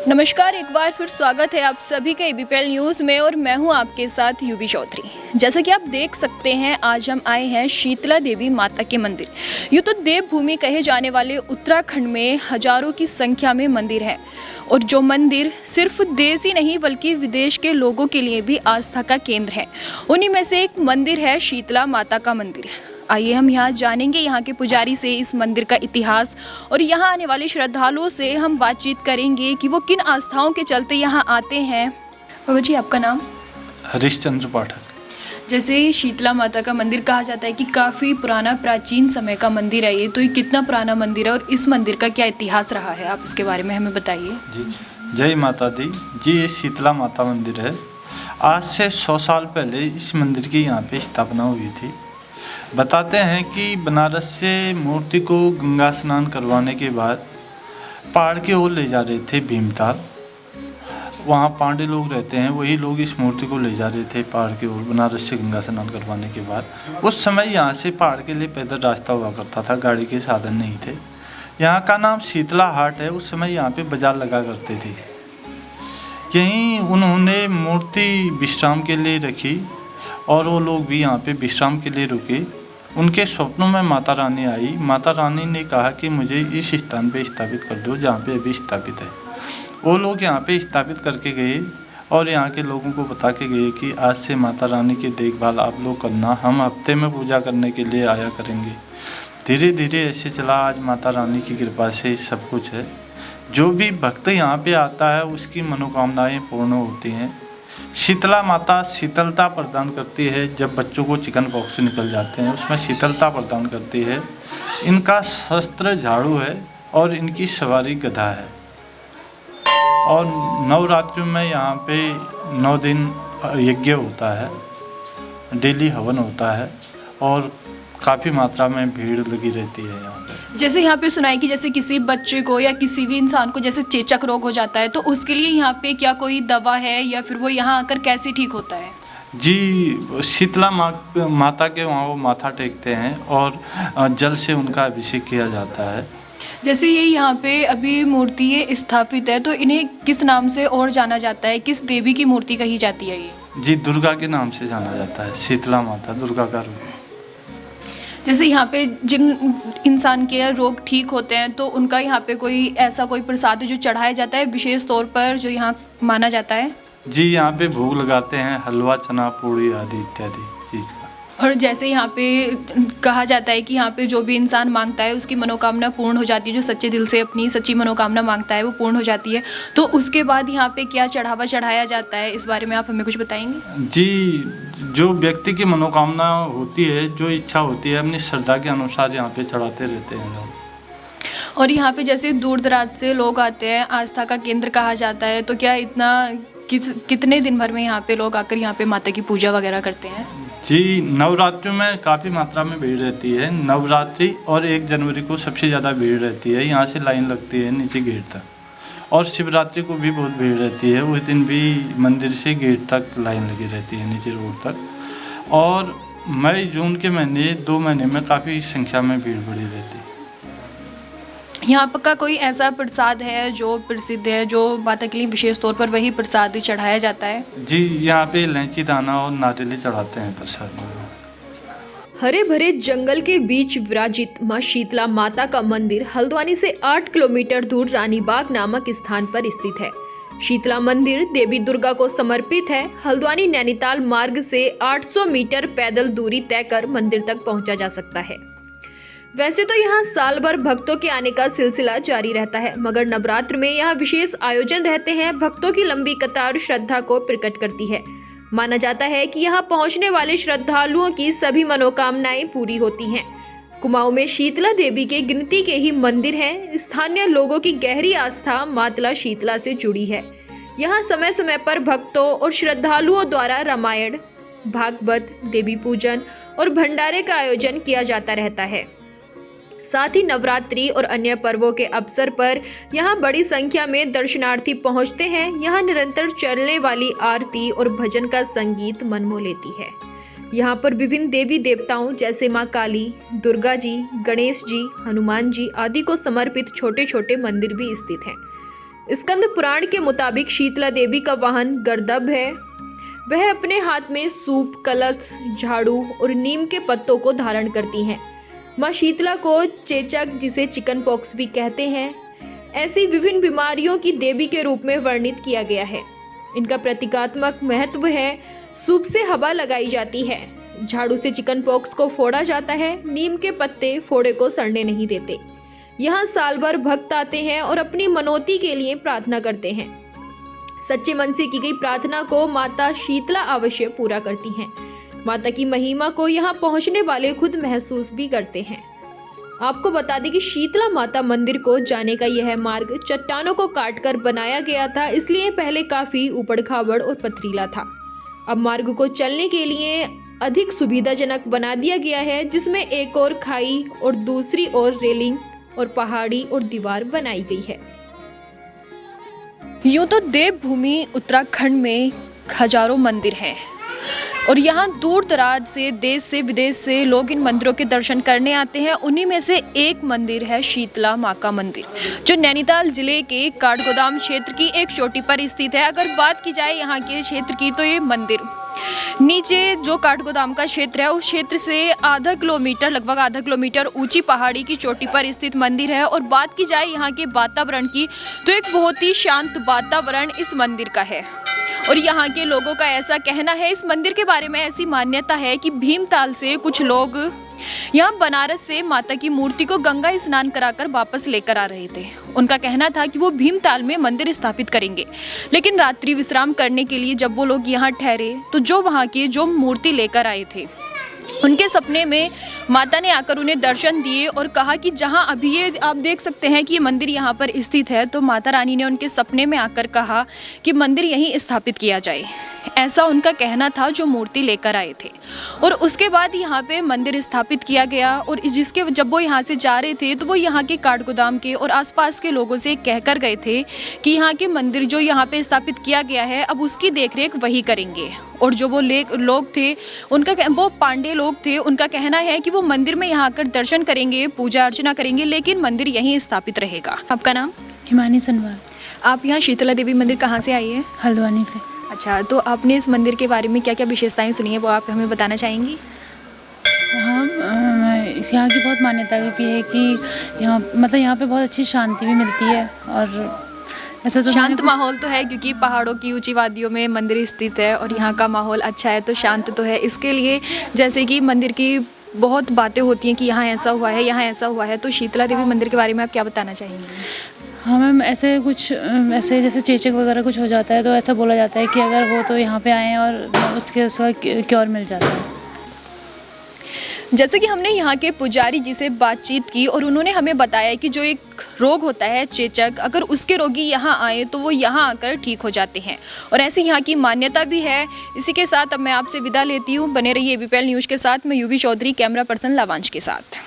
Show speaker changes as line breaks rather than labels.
नमस्कार, एक बार फिर स्वागत है आप सभी का एबीपीएल न्यूज़ में और मैं हूं आपके साथ यूबी चौधरी। जैसा कि आप देख सकते हैं, आज हम आए हैं शीतला देवी माता के मंदिर। यूँ तो देवभूमि कहे जाने वाले उत्तराखंड में हजारों की संख्या में मंदिर हैं और जो मंदिर सिर्फ देश ही नहीं बल्कि विदेश के लोगों के लिए भी आस्था का केंद्र है। उन्हीं में से एक मंदिर है शीतला माता का मंदिर। आइए हम यहाँ जानेंगे यहाँ के पुजारी से इस मंदिर का इतिहास और यहाँ आने वाले श्रद्धालुओं से हम बातचीत करेंगे कि वो किन आस्थाओं के चलते यहाँ आते हैं। बाबा जी, आपका नाम?
हरिश्चंद्र पाठक।
जैसे शीतला माता का मंदिर कहा जाता है कि काफ़ी पुराना प्राचीन समय का मंदिर है ये कितना पुराना मंदिर है और इस मंदिर का क्या इतिहास रहा है, आप उसके बारे में हमें बताइए।
जी, जय माता दी जी। ये शीतला माता मंदिर है। आज से 100 साल पहले इस मंदिर की यहाँ पे स्थापना हुई थी। बताते हैं कि बनारस से मूर्ति को गंगा स्नान करवाने के बाद पहाड़ की ओर ले जा रहे थे भीमताल। वहाँ पांडे लोग रहते हैं, वही लोग इस मूर्ति को ले जा रहे थे पहाड़ की ओर बनारस से गंगा स्नान करवाने के बाद। उस समय यहाँ से पहाड़ के लिए पैदल रास्ता हुआ करता था, गाड़ी के साधन नहीं थे। यहाँ का नाम शीतला हाट है। उस समय यहाँ पे बाजार लगा करते थे। यहीं उन्होंने मूर्ति विश्राम के लिए रखी और वो लोग भी यहाँ पे विश्राम के लिए रुके। उनके स्वप्नों में माता रानी आई। माता रानी ने कहा कि मुझे इस स्थान पे स्थापित कर दो जहाँ पे अभी स्थापित है। वो लोग यहाँ पे स्थापित करके गए और यहाँ के लोगों को बता के गए कि आज से माता रानी की देखभाल आप लोग करना, हम हफ्ते में पूजा करने के लिए आया करेंगे। धीरे धीरे ऐसे चला। आज माता रानी की कृपा से सब कुछ है। जो भी भक्त यहाँ पे आता है उसकी मनोकामनाएँ पूर्ण होती हैं। शीतला माता शीतलता प्रदान करती है। जब बच्चों को चिकन पॉक्स निकल जाते हैं उसमें शीतलता प्रदान करती है। इनका शस्त्र झाड़ू है और इनकी सवारी गधा है। और नवरात्रि में यहाँ पे 9 दिन यज्ञ होता है, डेली हवन होता है और काफ़ी मात्रा में भीड़ लगी रहती है यहाँ पे।
जैसे यहाँ पे सुना है कि जैसे किसी बच्चे को या किसी भी इंसान को जैसे चेचक रोग हो जाता है तो उसके लिए यहाँ पे क्या कोई दवा है या फिर वो यहाँ आकर कैसे ठीक होता है?
जी, शीतला माता के वहाँ वो माथा टेकते हैं और जल से उनका अभिषेक किया जाता है।
जैसे ये यहाँ पे अभी मूर्ति ये स्थापित है तो इन्हें किस नाम से और जाना जाता है, किस देवी की मूर्ति कही जाती है ये?
जी, दुर्गा के नाम से जाना जाता है। शीतला माता दुर्गा का रूप।
जैसे यहाँ पे जिन इंसान के रोग ठीक होते हैं तो उनका यहाँ पे कोई ऐसा कोई प्रसाद है जो चढ़ाया जाता है विशेष तौर पर जो यहाँ माना जाता है?
जी, यहाँ पे भोग लगाते हैं हलवा, चना, पूड़ी आदि इत्यादि चीज़ का।
और जैसे यहाँ पे कहा जाता है कि यहाँ पे जो भी इंसान मांगता है उसकी मनोकामना पूर्ण हो जाती है, जो सच्चे दिल से अपनी सच्ची मनोकामना मांगता है वो पूर्ण हो जाती है। तो उसके बाद यहाँ पे क्या चढ़ावा चढ़ाया जाता है, इस बारे में आप हमें कुछ बताएंगे?
जी, जो व्यक्ति की मनोकामना होती है, जो इच्छा होती है, अपनी श्रद्धा के अनुसार यहाँ पे चढ़ाते रहते हैं लोग।
और यहाँ पे जैसे दूर दराज से लोग आते हैं, आस्था का केंद्र कहा जाता है, तो क्या इतना कितने दिन भर में यहाँ पे लोग आकर यहाँ पे माता की पूजा वगैरह करते हैं?
जी, नवरात्रि में काफ़ी मात्रा में भीड़ रहती है। नवरात्रि और 1 जनवरी को सबसे ज़्यादा भीड़ रहती है। यहाँ से लाइन लगती है नीचे गेट तक। और शिवरात्रि को भी बहुत भीड़ रहती है। उस दिन भी मंदिर से गेट तक लाइन लगी रहती है नीचे रोड तक। और मई जून के महीने 2 महीने में काफ़ी संख्या में भीड़ बढ़ी रहती है।
यहाँ पर का कोई ऐसा प्रसाद है जो प्रसिद्ध है, जो माता के लिए विशेष तौर पर वही प्रसाद चढ़ाया जाता है?
जी, यहाँ पे इलायची दाना और नारियल चढ़ाते हैं प्रसाद में।
हरे भरे जंगल के बीच विराजित मां शीतला माता का मंदिर हल्द्वानी से 8 किलोमीटर दूर रानीबाग नामक स्थान पर स्थित है। शीतला मंदिर देवी दुर्गा को समर्पित है। हल्द्वानी नैनीताल मार्ग से 800 मीटर पैदल दूरी तय कर मंदिर तक पहुंचा जा सकता है। वैसे तो यहाँ साल भर भक्तों के आने का सिलसिला जारी रहता है, मगर नवरात्र में यहाँ विशेष आयोजन रहते हैं। भक्तों की लंबी कतार श्रद्धा को प्रकट करती है। माना जाता है कि यहाँ पहुँचने वाले श्रद्धालुओं की सभी मनोकामनाएं पूरी होती हैं। कुमाऊं में शीतला देवी के गिनती के ही मंदिर हैं। स्थानीय लोगों की गहरी आस्था माता शीतला से जुड़ी है। यहाँ समय समय पर भक्तों और श्रद्धालुओं द्वारा रामायण, भागवत, देवी पूजन और भंडारे का आयोजन किया जाता रहता है। साथ ही नवरात्रि और अन्य पर्वों के अवसर पर यहाँ बड़ी संख्या में दर्शनार्थी पहुँचते हैं। यहाँ निरंतर चलने वाली आरती और भजन का संगीत मन मोह लेती है। यहाँ पर विभिन्न देवी देवताओं जैसे माँ काली, दुर्गा जी, गणेश जी, हनुमान जी आदि को समर्पित छोटे छोटे मंदिर भी स्थित हैं। स्कंद पुराण के मुताबिक शीतला देवी का वाहन गर्दभ है। वह अपने हाथ में सूप, कलश, झाड़ू और नीम के पत्तों को धारण करती हैं। माँ शीतला को चेचक, जिसे चिकन पॉक्स भी कहते हैं, ऐसी विभिन्न बीमारियों की देवी के रूप में वर्णित किया गया है। इनका प्रतीकात्मक महत्व है। सूप से हवा लगाई जाती है, झाड़ू से चिकन पॉक्स को फोड़ा जाता है, नीम के पत्ते फोड़े को सड़ने नहीं देते। यहाँ साल भर भक्त आते हैं और अपनी मनौती के लिए प्रार्थना करते हैं। सच्चे मन से की गई प्रार्थना को माता शीतला अवश्य पूरा करती हैं। माता की महिमा को यहाँ पहुँचने वाले खुद महसूस भी करते हैं। आपको बता दें कि शीतला माता मंदिर को जाने का यह मार्ग चट्टानों को काटकर बनाया गया था, इसलिए पहले काफी उबड़-खाबड़ और पथरीला था। अब मार्ग को चलने के लिए अधिक सुविधाजनक बना दिया गया है, जिसमें एक और खाई और दूसरी ओर रेलिंग और पहाड़ी और दीवार बनाई गई है।
यूं तो देवभूमि उत्तराखंड में हजारों मंदिर हैं और यहाँ दूर दराज से, देश से, विदेश से लोग इन मंदिरों के दर्शन करने आते हैं। उन्हीं में से एक मंदिर है शीतला माँ का मंदिर, जो नैनीताल जिले के काठगोदाम क्षेत्र की एक चोटी पर स्थित है। अगर बात की जाए यहाँ के क्षेत्र की, तो ये मंदिर नीचे जो काठगोदाम का क्षेत्र है, उस क्षेत्र से लगभग आधा किलोमीटर ऊंची पहाड़ी की चोटी पर स्थित मंदिर है। और बात की जाए यहाँ के वातावरण की, तो एक बहुत ही शांत वातावरण इस मंदिर का है। और यहाँ के लोगों का ऐसा कहना है, इस मंदिर के बारे में ऐसी मान्यता है कि भीमताल से कुछ लोग यहाँ बनारस से माता की मूर्ति को गंगा स्नान कराकर वापस लेकर आ रहे थे। उनका कहना था कि वो भीमताल में मंदिर स्थापित करेंगे, लेकिन रात्रि विश्राम करने के लिए जब वो लोग यहाँ ठहरे, तो जो वहाँ की जो मूर्ति लेकर आए थे, उनके सपने में माता ने आकर उन्हें दर्शन दिए और कहा कि जहाँ अभी ये आप देख सकते हैं कि ये मंदिर यहाँ पर स्थित है, तो माता रानी ने उनके सपने में आकर कहा कि मंदिर यहीं स्थापित किया जाए। ऐसा उनका कहना था जो मूर्ति लेकर आए थे। और उसके बाद यहाँ पे मंदिर स्थापित किया गया। और जिसके जब वो यहाँ से जा रहे थे, तो वो यहाँ के काठगोदाम के और आसपास के लोगों से कहकर गए थे कि यहाँ के मंदिर जो यहाँ पे स्थापित किया गया है, अब उसकी देखरेख वही करेंगे। और जो वो लोग थे, वो पांडे लोग थे, उनका कहना है कि वो मंदिर में यहाँ आकर दर्शन करेंगे, पूजा अर्चना करेंगे, लेकिन मंदिर यहीं स्थापित रहेगा। आपका नाम?
हिमानी सनवाल।
आप यहाँ शीतला देवी मंदिर कहाँ से आई है?
हल्द्वानी से।
अच्छा, तो आपने इस मंदिर के बारे में क्या क्या विशेषताएं सुनी है, वो आप हमें बताना चाहेंगी?
हाँ, इस यहाँ की बहुत मान्यता भी है कि यहाँ पे बहुत अच्छी शांति भी मिलती है। और ऐसा तो
शांत माहौल तो है, क्योंकि पहाड़ों की ऊंची वादियों में मंदिर स्थित है और यहाँ का माहौल अच्छा है, तो शांत तो है। इसके लिए जैसे कि मंदिर की बहुत बातें होती हैं कि यहाँ ऐसा हुआ है, यहाँ ऐसा हुआ है, तो शीतला देवी मंदिर के बारे में आप क्या बताना चाहेंगी?
हाँ मैम, ऐसे जैसे चेचक वगैरह कुछ हो जाता है, तो ऐसा बोला जाता है कि अगर हो तो यहाँ पे आएँ और उसका क्योर मिल जाता है।
जैसे कि हमने यहाँ के पुजारी जी से बातचीत की और उन्होंने हमें बताया कि जो एक रोग होता है चेचक, अगर उसके रोगी यहाँ आए तो वो यहाँ आकर ठीक हो जाते हैं, और ऐसी यहाँ की मान्यता भी है। इसी के साथ अब मैं आपसे विदा लेती हूँ। बने रहिए एबीपीएल न्यूज़ के साथ। मैं यूवी चौधरी, कैमरा पर्सन लावांश के साथ।